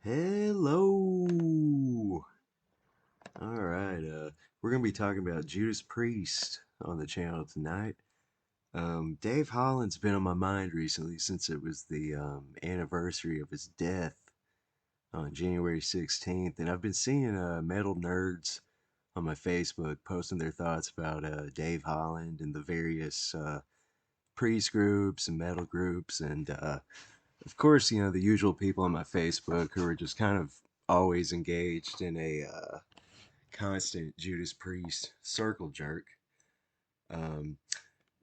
Hello. All right. We're gonna be talking about Judas Priest on the channel tonight. Dave Holland's been on my mind recently since it was the anniversary of his death on January 16th, and I've been seeing metal nerds on my Facebook posting their thoughts about Dave Holland and the various Priest groups and metal groups, and of course, the usual people on my Facebook who are just kind of always engaged in a constant Judas Priest circle jerk. Um,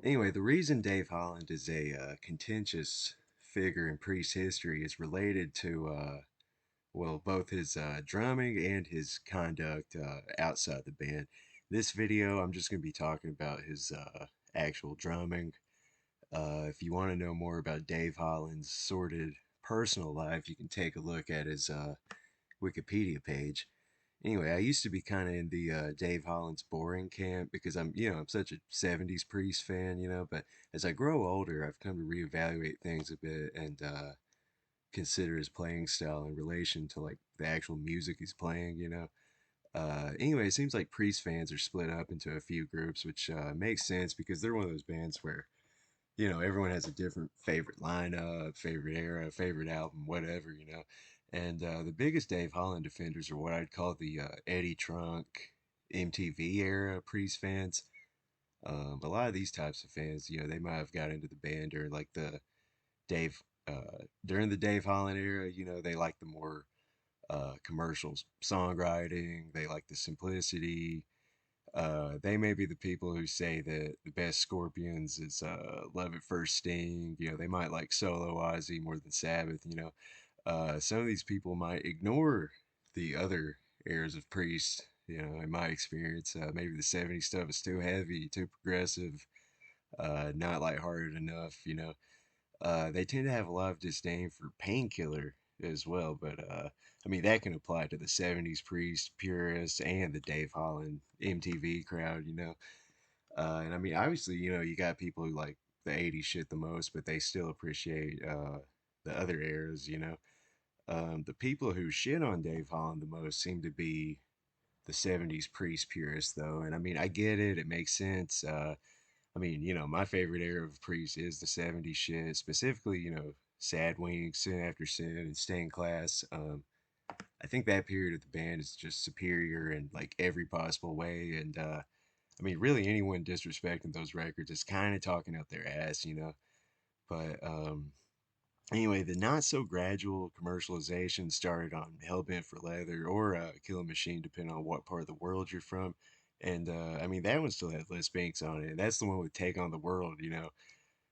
anyway, the reason Dave Holland is a contentious figure in Priest history is related to, both his drumming and his conduct outside the band. This video, I'm just going to be talking about his actual drumming. If you want to know more about Dave Holland's sordid personal life, you can take a look at his Wikipedia page. Anyway, I used to be kind of in the Dave Holland's boring camp because I'm such a 70s Priest fan, but as I grow older, I've come to reevaluate things a bit and consider his playing style in relation to like the actual music he's playing. Anyway, it seems like Priest fans are split up into a few groups, which makes sense because they're one of those bands where everyone has a different favorite lineup, favorite era, favorite album, whatever. And the biggest Dave Holland defenders are what I'd call the Eddie Trunk, MTV era Priest fans. A lot of these types of fans, they might have got into the band during like Dave, during the Dave Holland era. They like the more commercial songwriting. They like the simplicity. They may be the people who say that the best Scorpions is Love at First Sting. They might like Solo Ozzy more than Sabbath. Some of these people might ignore the other eras of Priest. In my experience, maybe the '70s stuff is too heavy, too progressive, not lighthearted enough. They tend to have a lot of disdain for Painkiller as well, but I mean that can apply to the '70s Priest purists and the Dave Holland MTV crowd. And I mean obviously you got people who like the '80s shit the most, but they still appreciate the other eras. The people who shit on Dave Holland the most seem to be the '70s Priest purists, though, and I mean I get it; it makes sense. I mean, my favorite era of Priest is the '70s shit, specifically, Sad Wings, Sin After Sin, and Stained Class. I think that period of the band is just superior in like every possible way. And I mean, really, anyone disrespecting those records is kind of talking out their ass. But anyway, the not so gradual commercialization started on Hellbent for Leather or Kill Machine, depending on what part of the world you're from. And I mean, that one still had Les Banks on it. And that's the one with Take on the World.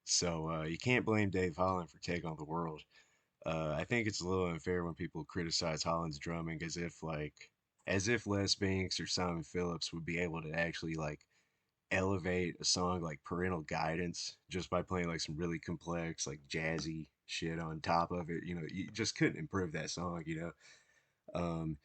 So you can't blame Dave Holland for Take on the World. I think it's a little unfair when people criticize Holland's drumming as if Les Banks or Simon Phillips would be able to actually like elevate a song like Parental Guidance just by playing like some really complex, like jazzy shit on top of it. You just couldn't improve that song. Um,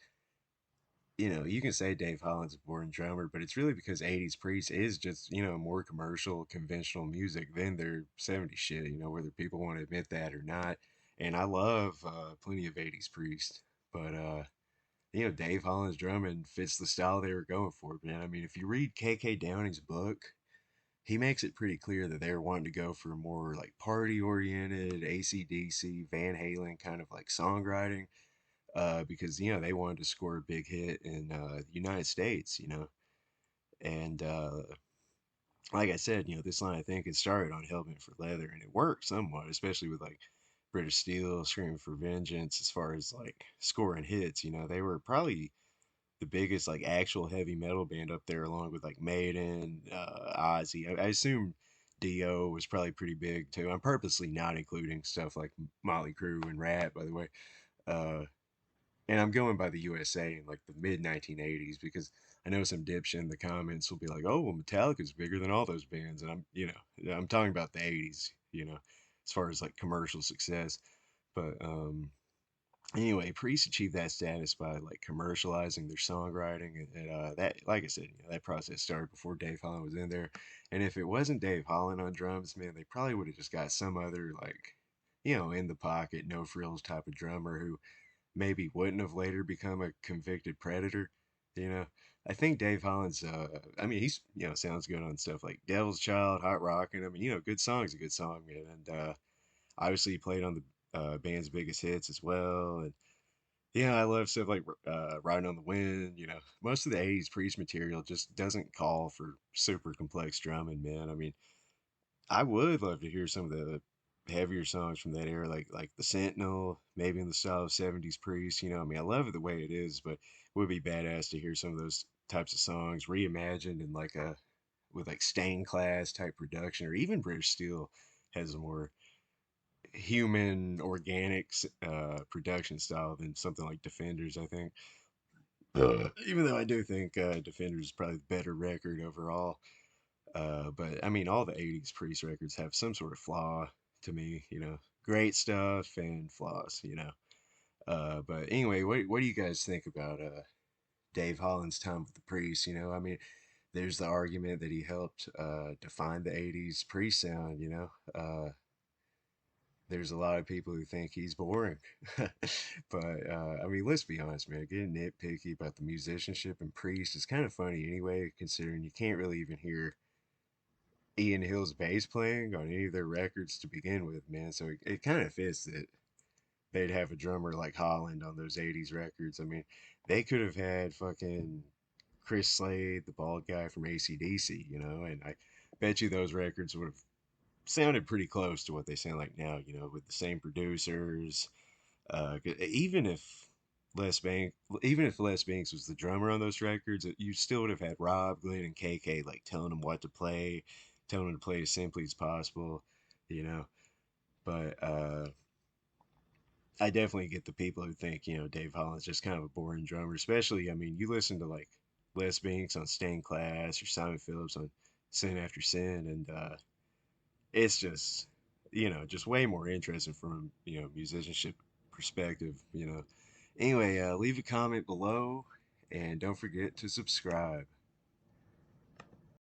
you can say Dave Holland's a boring drummer, but it's really because '80s Priest is just, more commercial, conventional music than their '70s shit, whether people want to admit that or not. And I love plenty of '80s Priest, but Dave Holland's drumming fits the style they were going for, man. I mean, if you read KK Downing's book, he makes it pretty clear that they're wanting to go for more like party oriented, AC/DC, Van Halen kind of like songwriting, because they wanted to score a big hit in the United States. And like I said, this line I think it started on Hellbent for Leather, and it worked somewhat, especially with like British Steel, Screaming for Vengeance, as far as like scoring hits. They were probably the biggest like actual heavy metal band up there, along with like Maiden, Ozzy. I assume Dio was probably pretty big too. I'm purposely not including stuff like Motley Crue and Rat, by the way. Uh, and I'm going by the USA in like the mid 1980s because I know some dipshit in the comments will be like, "Oh, well, Metallica's bigger than all those bands," and I'm talking about the '80s, as far as like commercial success. But anyway, Priest achieved that status by like commercializing their songwriting, and that, like I said, that process started before Dave Holland was in there. And if it wasn't Dave Holland on drums, man, they probably would have just got some other like, in the pocket, no frills type of drummer who maybe wouldn't have later become a convicted predator. You know, I think Dave Holland's, I mean, he's, sounds good on stuff like Devil's Child, Hot Rockin'. I mean, good song's a good song, man. And obviously he played on the band's biggest hits as well. And yeah, I love stuff like Riding on the Wind. Most of the 80s Priest material just doesn't call for super complex drumming, man. I mean, I would love to hear some of the heavier songs from that era, like the Sentinel, maybe in the style of 70s Priest. I mean, I love it the way it is, but it would be badass to hear some of those types of songs reimagined in like a with like stained class type production, or even British Steel has a more human, organic production style than something like Defenders, I think. Even though I do think Defenders is probably the better record overall. But I mean, all the 80s Priest records have some sort of flaw to me, great stuff and flaws. But anyway, what do you guys think about Dave Holland's time with the Priest? I mean, there's the argument that he helped define the 80s Priest sound, there's a lot of people who think he's boring. But I mean, let's be honest, man. Getting nitpicky about the musicianship and Priest is kind of funny anyway, considering you can't really even hear Ian Hill's bass playing on any of their records to begin with, man. So it kind of fits that they'd have a drummer like Holland on those 80s records. I mean, they could have had fucking Chris Slade, the bald guy from AC/DC, and I bet you those records would have sounded pretty close to what they sound like now, with the same producers. Even if Les Banks, even if Les Banks was the drummer on those records, you still would have had Rob, Glenn, and KK like telling them what to play, telling them to play as simply as possible, you know. But I definitely get the people who think Dave Holland's just kind of a boring drummer. Especially, I mean, you listen to like Les Banks on Stained Class or Simon Phillips on Sin After Sin, and it's just just way more interesting from musicianship perspective. Anyway, leave a comment below and don't forget to subscribe.